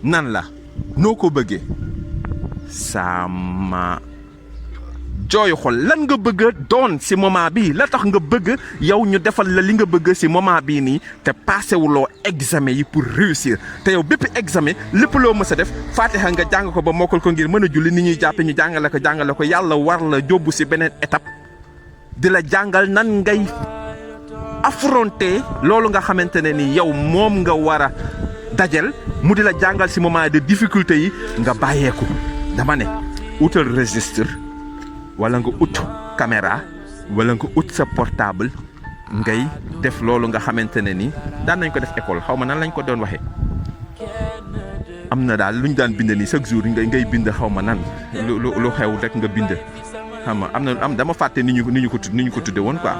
nan la noo ko bëggee sama jooyu xol lan nga bëgg doon si moment bi la tax nga bëgg yow ñu defal la li nga bëgg si moment bii nii te passé wuloo examen yi pour réussir te yow bépp examen lépp loo mës a def Fatiha nga jàng ko ba mokkal ko ngir mën a julli ni ñuy jàppe ñu jàngale ko yàlla war la jóbbu si beneen étape di la jàngal nan ngay affronter loolu nga xamante ne ni yow moom nga war a dajel mu di la jàngal si moment de difficulté yi nga bàyyeeku dama ne utal registre wala nga ut caméra wala nga ut sa portable ngay def loolu nga xamante ne ni daan nañ ko def école xaw ma nan lañ ko doon waxee am na daal lu ñu daan bind nii chaque jour ngay bind xaw ma nan lu xew rek nga bind xam nga am dama fàtte ni ñu ko tudde woon quoi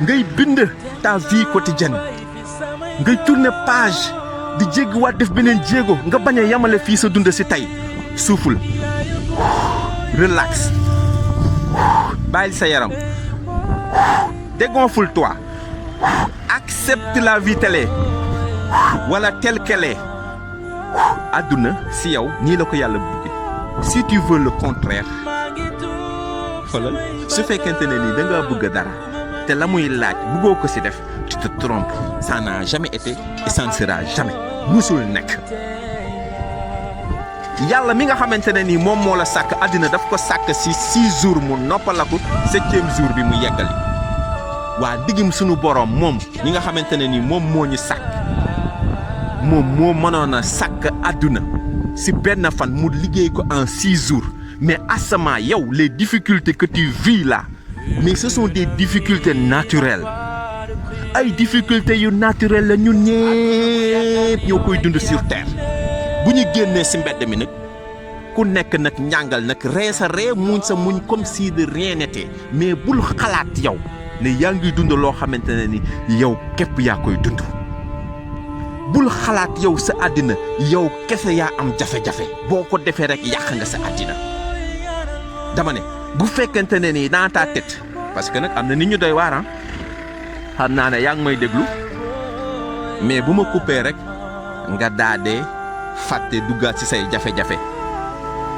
ngay bind ta vie quotidienne ngay tourner page di jéggiwaat def beneen jéego nga bañ a yamale fii sa dund si tey souffle relax bàyyil sa yaram dégonfle-toi accepte la vie telle est wala telle qu'elle est àdduna si yow nii la ko yàlla bëgg si tu veux le contraire xoolal su fekkente ne nii da ngaa bëgg dara te la muy laaj bëggoo ko si def tu te trompes ça n'a jamais été et ça ne sera jamais musul nekk yàlla mi nga xamante ne nii moom moo la sàkk àddina daf ko sàkk si 6 jours mu noppalaku 7e jour bi mu yeggali waa diggim sunu borom moom ñi nga xamante ne nii moom moo ñu sàkk moom moo mënoon a sàkk àdduna si benn fan mu liggéey ko en 6 jours mais asama yow les difficultés que tu vis là mais ce sont des difficultés naturelles ay difficultés yu naturelles la ñun ñëpp ñoo koy dund sur terre bu ñu génnee si mbedd mi nag ku nekk nag ñàngal nag ree sa ree muñ sa muñ comme si de rien n'était mais bul xalaat yow ne yaa ngi dund loo xamante ne ni yow képp yaa koy dund bul xalaat yow sa àddina yow kese yaa am jafe-jafe boo ko defee rek yàq nga sa àddina dama ne bu fekkente ne nii dans ta tête parce que nag am na nit ñu doy waar xam naa ne yaa ngi may déglu mais bu ma coupé rek nga daadee fàtte duggaat ci say jafe-jafe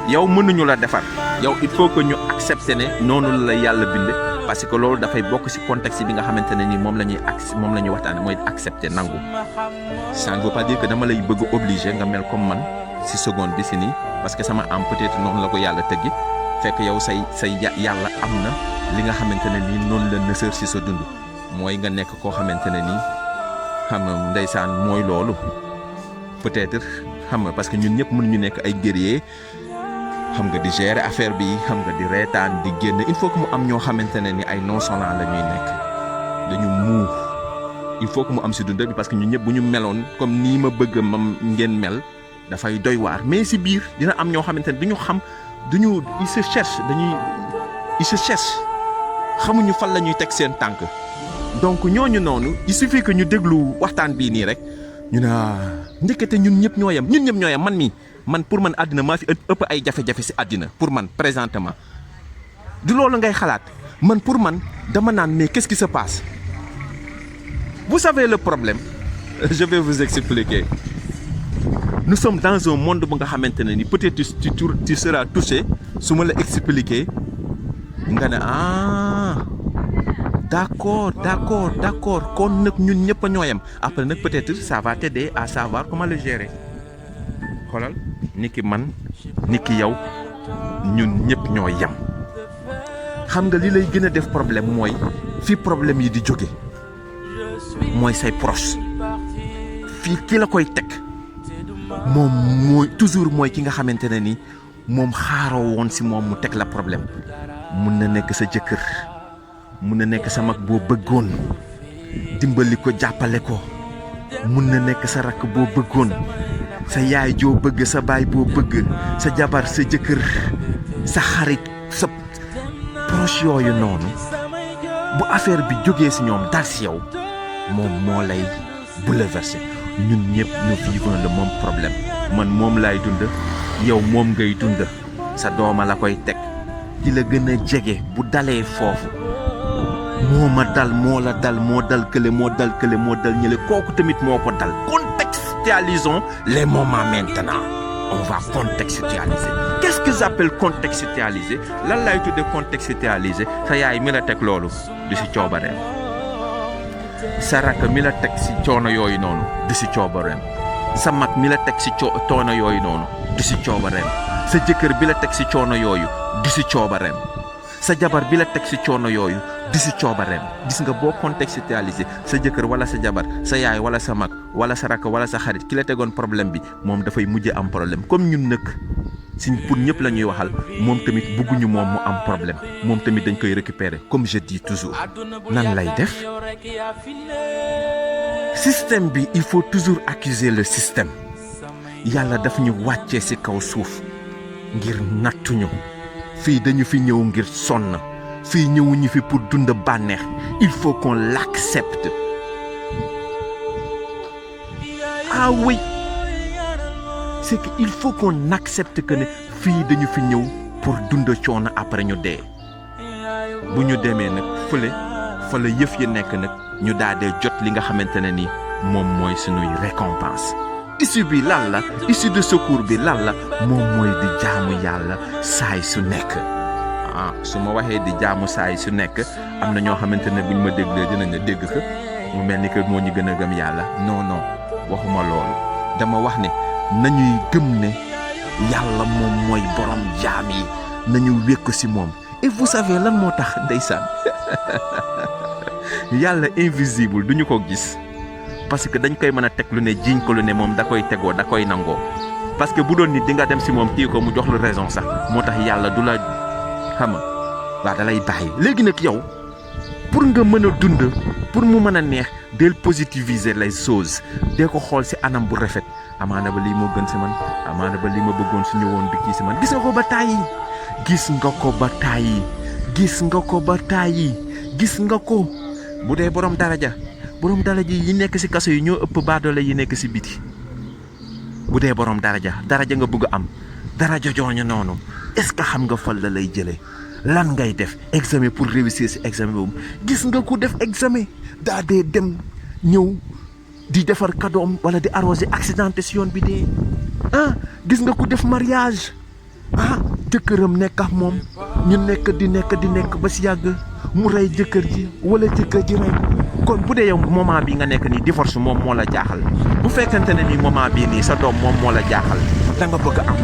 yow mënuñu la defar yow il faut que ñu accepter ne noonu la yàlla binde parce que loolu dafay bokk ci contexte bi nga xamante ne ni moom la ñuy waxtaane mooy accepter nangu ça ne veut pas dire que dama lay bëgg obligé nga mel comme man ci seconde bi ci nii parce que sama am peut-être noonu la ko yàlla tëggi fekk yow say yàlla am na li nga xamante ne nii noonu la nësër ci sa dund mooy nga nekk koo xamante ne nii xam nga ndeysaan mooy loolu peut-être xam nga parce que ñun ñëpp mënuñu nekk ay guerrier xam nga di gérer affaire bi xam nga di reetaan di génn il faut que mu am ñoo xamante ne ni ay nonchalant la ñuy nekk dañu muu il faut que mu am ci dund bi parce que ñun ñëpp bu ñu meloon comme nii ma bëgg mam ngeen mel dafay doy waar mais ci biir dina am ñoo xamante ne duñu xam duñu ils se cherchent xamuñu fan la ñuy teg seen tànk donc ñooñu noonu il suffit que ñu déglu waxtaan bii nii rek ñu ne njëkkate ñun ñëpp ñoo yem man pour man àddina maa fi ëpp ay jafe-jafe ci àddina pour man présentement du loolu ngay xalaat man pour man dama naan mais qu'est-ce qui se passe vous savez le problème je vais vous expliquer nous sommes dans un monde bu nga xamante ne ni peut-être tu seras touché su ma la expliquer nga ne d'accord kon nag ñun ñëpp a ñoo yem après nag peut-être ça va t'aider à savoir comment le gérer xoolal ni ki man ni ki yow ñun ñëpp ñoo yem xam nga li lay gën a def problème mooy fi problème yi di jóge mooy say proche fii ki la koy teg moom mooy toujours mooy ki nga xamante ne ni moom xaaroo woon ci moom mu teg la problème mun na nekk sa jëkkër mun na nekk sa mag boo bëggoon dimbali ko jàppale ko mun na nekk sa rakk boo bëggoon sa yaay joo bëgg sa baay boo bëgg sa jabar sa jëkkër sa xarit sa proche yooyu noonu bu affaire bi jógee ci ñoom dal ci yow moom moo lay bouleverser ñun ñëpp nous vivons le même problème man moom laay dund yow moom ngay dund sa dooma la koy teg ki la gën a jege bu dalee foofu moo la dal moo dal kële moo dal ñële kooku tamit moo ko dal contextualisons les moments maintenant. On va contextualiser. Qu'est-ce que j'appelle contextualiser? Lan lay tudde contextualiser? Sa yaay mi la teg loolu du si coobareem. Sa rakk mi la teg si coono yooyu noonu du si coobareem. Sa mag mi la teg si coono yooyu noonu du si coobareem. Sa jëkkër bi la teg si coono yooyu du si coobareem. Sa jabar bi la teg si coono yooyu du si coobareem. Gis nga boo contextualiser sa jëkkër wala sa jabar sa yaay wala sa mag wala sa rakk wala sa xarit ki la tegoon problème bi moom dafay mujj am problème comme ñun nag si pour ñëpp la ñuy waxal moom tamit bëgguñu moom mu am problème moom tamit dañ koy récupérer comme je dis toujours nan lay def système bi il faut toujours accuser le système yàlla daf ñu wàccee ci kaw suuf ngir nattuñu fii dañu fi ñëw ngir sonn fii ñëwuñu fi pour dund bànneex il faut qu'on l'accepte. Ah oui, c'est qu'il faut qu'on accepte que ne fii dañu fi ñëw pour dund coono après ñu dee bu ñu demee nag fële fa la yëf yi nekk nag ñu daal dee jot li nga xamante ne ni moom mooy suñuy récompense. issue bi lan la issue de secours bi lan la moom mooy di jaamu yàlla saay su nekk. ah su ma waxee di jaamu saay su nekk am na ñoo xamante ne buñ ma déglee dinañ la dégg ko mu mel ni que moo ñu gën a gëm yàlla non non waxuma loolu dama wax ne nañuy gëm ne yàlla moom mooy borom jaam yi nañu wékk ci moom. et vous savez lan moo tax ndeysaan yàlla invisible duñu ko gis parce que dañ koy mën a teg lu ne jiiñ ko lu ne moom da koy tegoo da koy nangoo parce que bu doon nit di nga dem ci moom téye ko mu jox lu raison sax moo tax yàlla du la xam nga waaw da lay bàyyi. léegi nag yow pour nga mën a dund pour mu mën a neex del positiviser les choses dee ko xool ci anam bu rafet amaana ba lii moo gën ci man amaana ba lii ma bëggoon su ñëwoon bi kii ci man gis nga ko ba tàyyi gis nga ko ba tàyyi gis nga ko ba tàyyi gis nga ko bu dee borom daraja yi nekk ci kaso yi ñoo ëpp baadoole yi nekk ci biti bu dee borom daraja nga bëgg am daraja jooñu noonu est-ce que xam nga fan la lay jëlee lan ngay def examen pour réussir ci examen boobu gis nga ku def examen daa dee dem ñëw di defar kadoom wala di arroser accidenté ci yoon bi dee gis nga ku def mariage jëkkëram nekk ak moom ñu nekk di nekk ba ci yàgg mu rey jëkkër ji wala jëkkër ji rey kon bu dee yow moment bi nga nekk nii divorce moom moo la jaaxal bu fekkante ne nii moment bii nii sa doom moom moo la jaaxal da nga bëgg am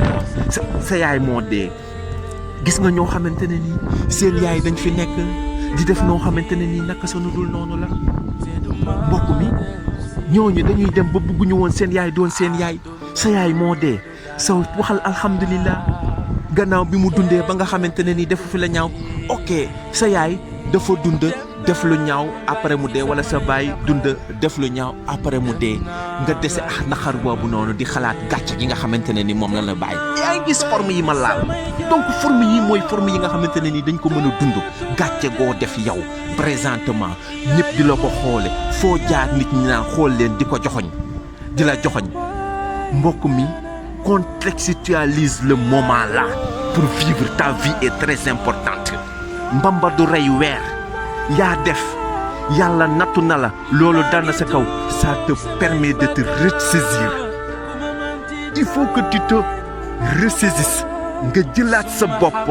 sa yaay moo dee gis nga ñoo xamante ne nii seen yaay dañ fi nekk di def noo xamante ne nii naka sa nudul noonu la mbokk mi ñooñu dañuy dem ba bëgguñu woon seen yaay doon seen yaay sa yaay moo dee sa waxal alhamdulillah gannaaw bi mu dundee ba nga xamante ne nii defu fi la ñaaw ok sa yaay dafa dund def lu ñaaw après mu dee wala sa baay dund def lu ñaaw après mu dee nga dese naxar boobu noonu di xalaat gàcce gi nga xamante ne ni moom la bàyyi. yaa ngi gis forme yi ma laal donc forme yi mooy forme yi nga xamante ne ni dañ ko mën a dund gàcce goo def yow présentement ñëpp di la ko xoole foo jaar nit ñi naan xool leen di ko joxoñ di la joxoñ mbokk mi contextualise le moment là pour vivre ta vie est très importante. mbamba du rey weer yaa def yàlla nattu na la loolu dal na sa kaw ça te permet de te ressaisir il faut que tu te ressaisisses nga jëlaat sa bopp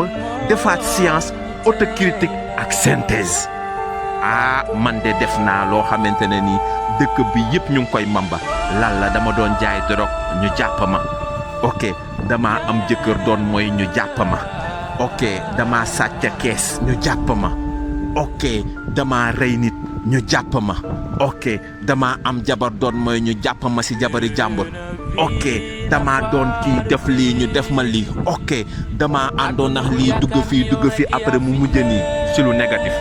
defaat science autocritique ak synthèse man de def naa loo xamante ne ni dëkk bi yëpp ñu ngi koy mamba lan la dama doon jaay drogue ñu jàpp ma ok dama am jëkkër doon mooy ñu jàpp ma ok dama sàcc kees ñu jàpp ma ok dama rey nit ñu jàpp ma ok dama am jabar doon mooy ñu jàpp ma ci jabari jàmbur ok dama doon kii def lii ñu def ma lii ok dama àndoon nax lii dugg fii après mu mujj nii ci lu négatif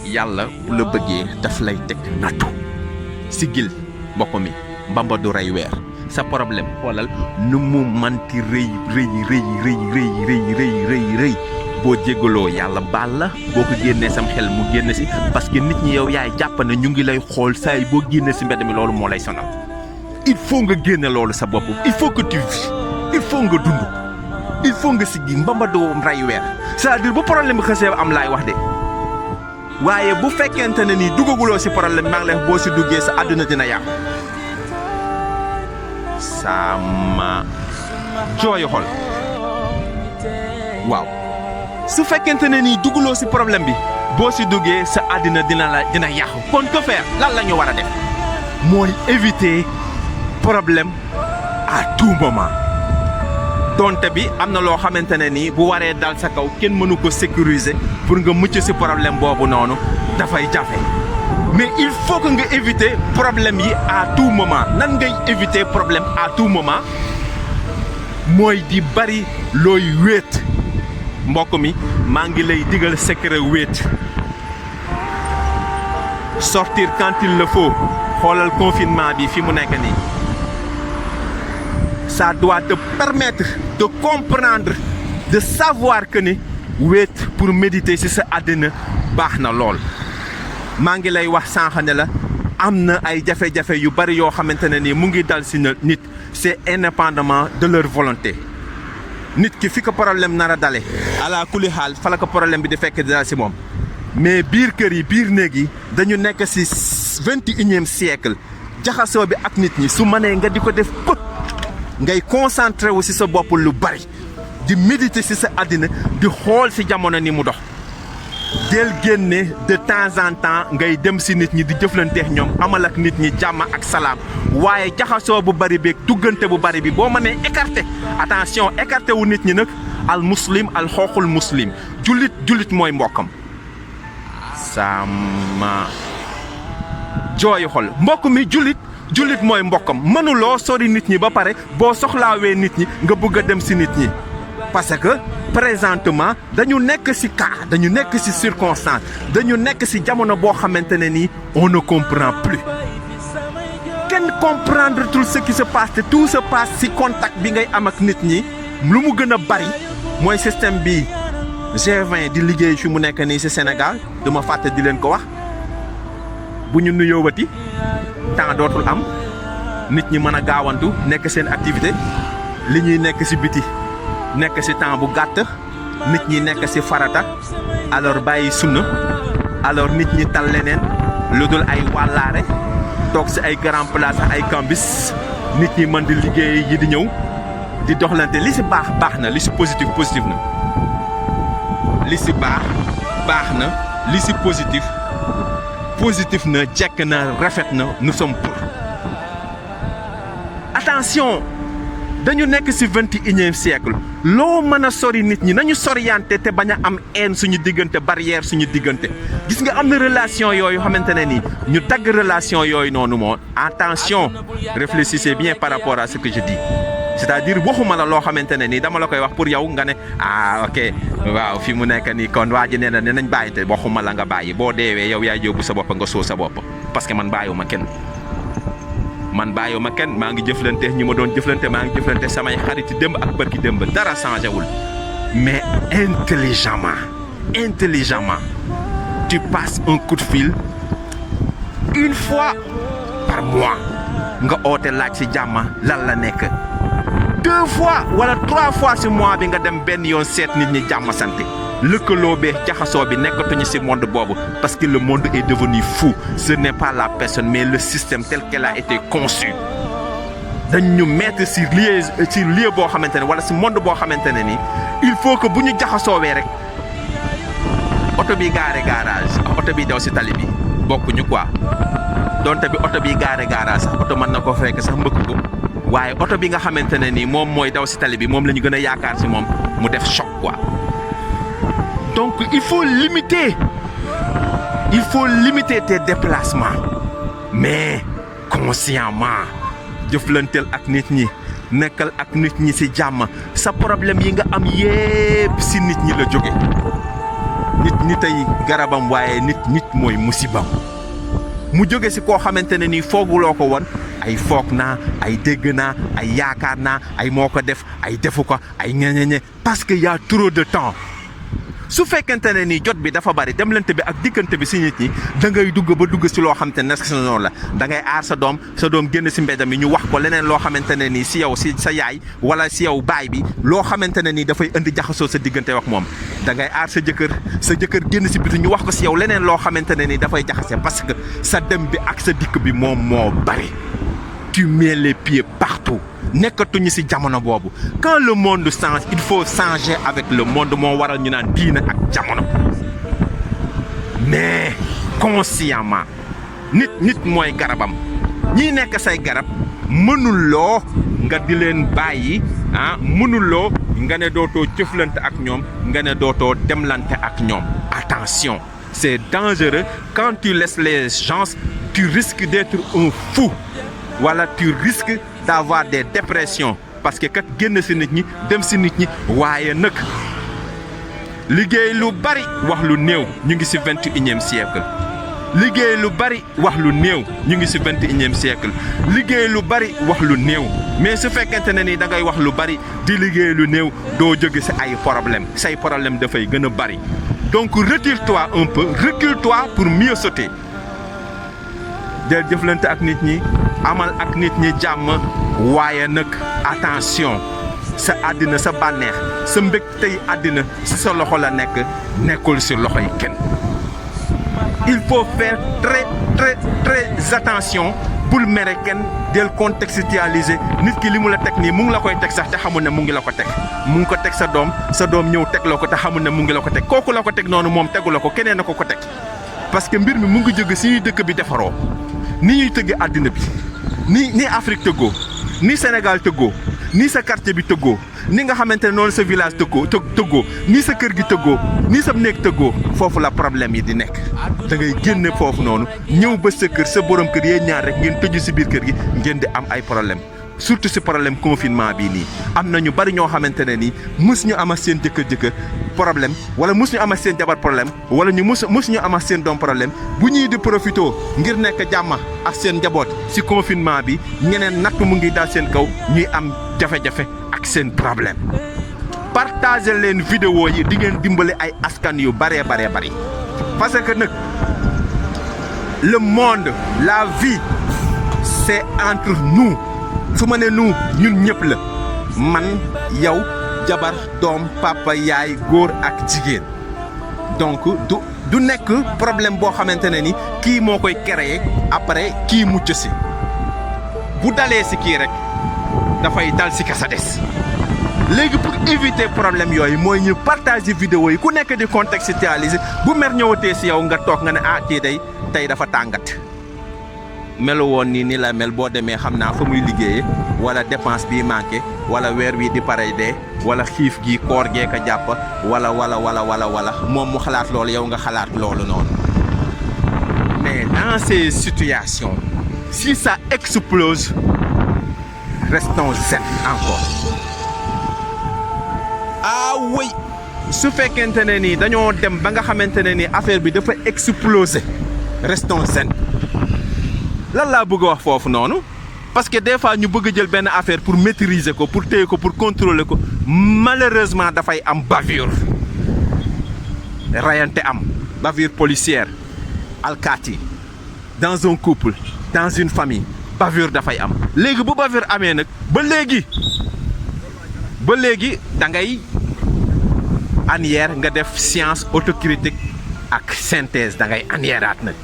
yàlla bu la bëggee daf lay teg nattu sigil mbokk mi mbamba du rey weer sa problème xoolal nu mu manti rëy boo jégaloo yàlla baal la boo ko génnee sam xel mu génn ci parce que nit ñi yow yaay jàpp ne ñu ngi lay xool saa yi boo génnee ci mbedd mi loolu moo lay sonal il faut nga génne loolu sa bopp il faut que tu vis il faut nga dund il faut nga siggi mbamba doo rey weer c'est-à-dire bu problème bi xësee am laay wax de waaye bu fekkente ne nii duggaguloo si problème maa ngi lay wax boo si duggee sa àdduna dina yàqu sama jooyu xol waaw su fekkente ne nii dugguloo si problème bi boo si duggee sa àddina dina yàqu kon que faire lan la ñu war a def mooy éviter problème à tout moment donte bi am na loo xamante ne nii bu waree dal sa kaw kenn mënu ko sécuriser pour nga mucc si problème boobu noonu dafay jafe mais il faut que nga éviter problème yi à tout moment nan ngay éviter problème à tout moment mooy di bari looy wéet mbokk mi maa ngi lay digal secret wéet sortir quand il le faut xoolal confinement bi fi mu nekk nii ça doit te permettre de comprendre de savoir que ni wéet pour méditer ci sa àddina baax na lool maa ngi lay wax sànq ne la am na ay jafe-jafe yu bari yoo xamante ne nii mu ngi dal ci nit c'est indépendamment de leur volonté nit ki fi ko problème nar a dale ala kuli xaal fa la ko problème bi di fekk di dal ci moom mais biir kër yi biir néeg yi dañu nekk ci 21e siècle jaxasoo bi ak nit ñi su mënee nga di ko def kut ngay concentré wu ci sa bopp lu bari di méditer ci sa àddina di xool ci jamono ni mu dox del génne de temps en temps ngay dem ci nit ñi di jëflanteex ñoom amal ak nit ñi jàmm ak salaam waaye jaxasoo bu bari beeg duggante bu bari bi boo mënee écarté attention écarté wu nit ñi nag al muslim al xooxul muslim jullit mooy mbokkam sama jooyu xol mbokk mi jullit mooy mbokkam mënuloo sori nit ñi ba pare boo soxlaawee nit ñi nga bëgg a dem ci nit ñi parce que présentement dañu nekk ci cas dañu nekk ci circonstance dañu nekk ci jamono boo xamante ne nii on ne comprend plus kenn comprendre tout ce qui se passe te tout se passe ci contact bi ngay am ak nit ñi lu mu gën a bari mooy système bi G20 di liggéey fi mu nekk nii ci Sénégal duma fàtte di leen ko wax bu ñu nuyoowati temps dootul am nit ñi mën a gaawantu nekk seen activité li ñuy nekk ci biti nekk ci temps bu gàtt nit ñi nekk ci farata alors bàyyi sunna alors nit ñi tal leneen lu dul ay wàllaare toog ci ay grand place ay cambis nit ñi mën di liggéey yi di ñëw di doxlante li ci baax na li ci positif na li ci baax na li ci positif na jekk na rafet na nous sommes pour attention dañu nekk ci 21e siècle loo mën a sori nit ñi nañu soriante te bañ a am haine suñu diggante barrière suñu diggante gis nga am na relation yooyu xamante ne nii ñu dagg relation yooyu noonu moo attention réfléchissez bien par rapport à ce que je dis c'est-à-dire waxuma la loo xamante ne nii dama la koy wax pour yow nga ne ok waaw fi mu nekk nii kon waa ji nee na ne nañ bàyyi te waxuma la nga bàyyi boo deewee yow yaay yóbbu sa bopp nga soo sa bopp parce que man bàyyiwuma kenn maa ngi jëflante ñi ma doon jëflante maa ngi jëflante samay xariti démb ak bërki démb dara changé wul mais intelligemment tu passes un coup de fil une fois par mois nga oote laaj ci jàmm lan la nekk 2 fois wala 3 fois ci mois bi nga dem benn yoon seet nit ñi jàmm sante lëkkaloo bee jaxasoo bi nekkatuñu ci monde boobu parce que le monde est devenu fou ce n'est pas la personne mais le système tel qu'elle a été conçu dañ ñu mettre ci lieu boo xamante ne wala ci monde boo xamante ne ni il faut que bu ñu jaxasoowee rek oto bi gaare garage ak oto bi daw ci tali bi bokkuñu quoi donte bi oto bi gaare garage sax oto mën na ko fekk sax mbëkk ko waaye oto bi nga xamante ne ni moom mooy daw ci tali bi moom la ñu gën a yaakaar ci moom mu def choc quoi. Donc il faut limiter tes déplacements mais consciemment jëflanteel ak nit ñi nekkal ak nit ñi ci jàmm sa problème yi nga am yépp ci nit ñi la jóge nit ay garabam waaye nit mooy musibam mu jóge ci koo xamante ne nii fooguloo ko woon ay foog naa ay dégg naa ay yaakaar naa ay moo ko def ay defu ko ay ñeñeñe parce que y a trop de temps su fekkente ne nii jot bi dafa bari demlante bi ak diggante bi si nit ñi da ngay dugg si loo xamante ne si noonu la da ngay aar sa doom génn si mbedd mi ñu wax ko leneen loo xamante ne nii si yow si sa yaay wala si yow baay bi loo xamante ne nii dafay indi jaxasoo sa diggante wax moom da ngay aar sa jëkkër génn si biti ñu wax ko si yow leneen loo xamante ne nii dafay jaxase parce que sa dem bi ak sa dikk bi moom moo bari. Tu mets les pieds partout nekkatuñu ci jamono boobu quand le monde change il faut changer avec le monde moo waral ñu naan diina ak jamono mais consciemment nit mooy garabam ñi nekk say garab mënuloo nga di leen bàyyi mënuloo nga ne dootoo jëflante ak ñoom nga ne dootoo demlante ak ñoom attention c'est dangereux quand tu laisses les gens tu risques d'être un fou wala tu risques d'avoir des dépressions parce que kat génn ci nit ñi dem ci nit ñi waaye nag liggéey lu bari wax lu néew ñu ngi ci 21e siècle liggéey lu bari wax lu néew ñu ngi ci 21e siècle liggéey lu bari wax lu néew mais su fekkente ne ni da ngay wax lu bari di liggéey lu néew doo jóge ci ay problème say problème dafay gën a bari donc retire-toi un peu recule-toi pour mieux sauter del jëflante ak nit ñi amal ak nit ñi jàmm waaye nag attention sa àddina sa bànneex sa mbég tey àddina ci sa loxo la nekk nekkul ci loxo yi kenn il faut faire très attention bul mere kenn del contextualiser nit ki li mu la teg nii mu ngi la koy teg sax te xamul ne mu ngi la ko teg mu ngi ko teg sa doom ñëw teg la ko te xamul ne mu ngi la ko teg kooku la ko teg noonu moom tegu la ko keneen na ko teg parce que mbir mi mu ngi jóge ci dëkk bi defaroo ni ñuy tëgg àddina bi ni Afrique tëggoo ni Sénégal tëggoo ni sa quartier bi tëggoo ni nga xamante ne noonu sa village tëggoo ni sa kër gi tëggoo ni sa néeg tëggoo foofu la problème yi di nekk da ngay génne foofu noonu ñëw ba sa kër sa borom kër yee ñaar rek ngeen tëju ci biir kër gi ngeen di am ay problème surtout ci problème confinement bii nii am na ñu bari ñoo xamante ne nii mës ñu ama seen jëkkër problème wala mës ñu ama seen jabar problème wala ñu mës ñu ama seen doom problème bu ñuy di profito ngir nekk jàmm ak seen njaboot ci confinement bi ñeneen natt mu ngi dal seen kaw ñuy am jafe-jafe ak seen problème partager leen vidéo yi di ngeen dimbali ay askan yu bari parce que nag le monde la vie c'est entre nous su ma ne nous ñun ñëpp la man yow jabar doom papa yaay góor ak jigéen donc du nekk problème boo xamante ne ni kii moo koy créer après kii mucc si bu dalee si kii rek dafay dal si kasa des léegi pour éviter problème yooyu mooy ñu partager vidéo yi ku nekk di contextualiser bu mer ñëwatee si yow nga toog nga ne kii day tey dafa tàngat melu woon ni la mel boo demee xam naa fa muy liggéeyee wala dépense bi manqué wala weer wi di pare dee wala xiif gi koor gee ka jàpp wala moom mu xalaat loolu yow nga xalaat loolu noonu mais dans ces situations si ça explose restons zen encore oui su fekkente ne ni dañoo dem ba nga xamante ne ni affaire bi dafa exploser restons zen lan laa bëgg a wax foofu noonu parce que des fois ñu bëgg a jël benn affaire pour maîtriser ko pour téye ko pour contrôler ko malheureusement dafay am bavure rayante am bavure policière alkaati dans un couple dans une famille bavure dafay am léegi bu bavure amee nag ba léegi da ngay anière nga def science autocritique ak synthèse da ngay aniéraat nag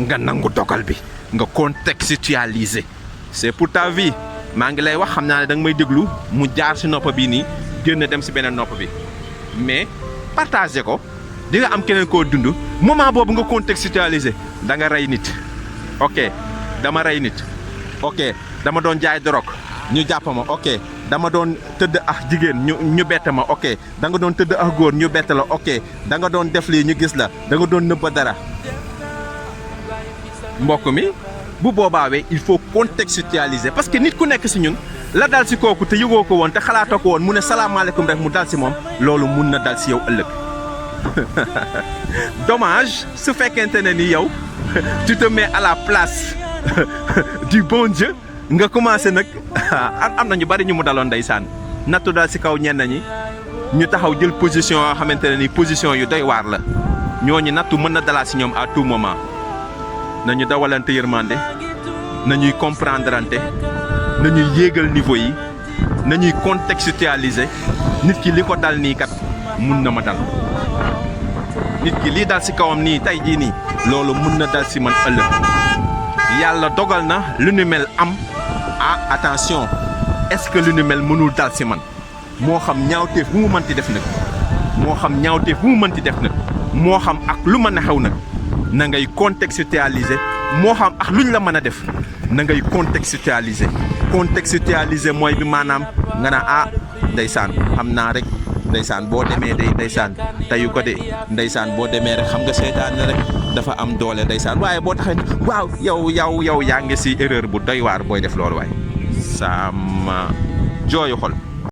nga nangu dogal bi nga contextualiser c'est pour ta vie maa ngi lay wax xam naa ne da nga may déglu mu jaar ci nopp bi nii génn dem ci beneen nopp bi mais partager ko di nga am keneen koo dund moment boobu nga contextualiser da nga rey nit ok dama rey nit ok dama doon jaay drogue ñu jàpp ma ok dama doon tëdd ak jigéen ñu bett ma ok da nga doon tëdd ak góor ñu bett la ok da nga doon def lii ñu gis la da nga doon nëbba dara mbokk mi bu boobaawee il faut contextualiser parce que nit ku nekk ci ñun la dal ci kooku te yëgoo ko woon te xalaatoo ko woon mu ne salaamaaleykum rek mu dal ci moom loolu mun na dal ci yow ëllëg dommage su fekkente ne ni yow tu te mets à la place du bon Dieu nga commencé nag am na ñu bari ñu mu daloon ndeysaan nattu dal ci kaw ñenn ñi ñu taxaw jël position yoo xamante ne ni position yu doy waar la ñooñu nattu mën na dalaat si ñoom à tout moment nañu dawalante yërmande nañuy comprendrante nañuy yéegal niveau yi nañuy contextualiser nit ki li ko dal nii kat mun na ma dal nit ki lii dal si kawam nii tey jii nii loolu mun na dal si man ëllëg yàlla dogal na lu nu mel am attention est-ce que lu nu mel mënul dal si man moo xam ñaawteef bu mu mënti def nag moo xam ñaawteef bu mu mënti def nag moo xam ak lu mën a xew nag na ngay contextualiser moo xam ak luñ la mën a def na ngay contextualiser mooy bi maanaam nga naa ndeysaan xam naa rek ndeysaan boo demee day ndeysaan tayu ko de ndeysaan boo demee rek xam nga seetaan rek dafa am doole ndeysaan waaye boo taxee waaw yow yaa ngi si erreur bu doy waar booy def loolu waaye sama jooyu xol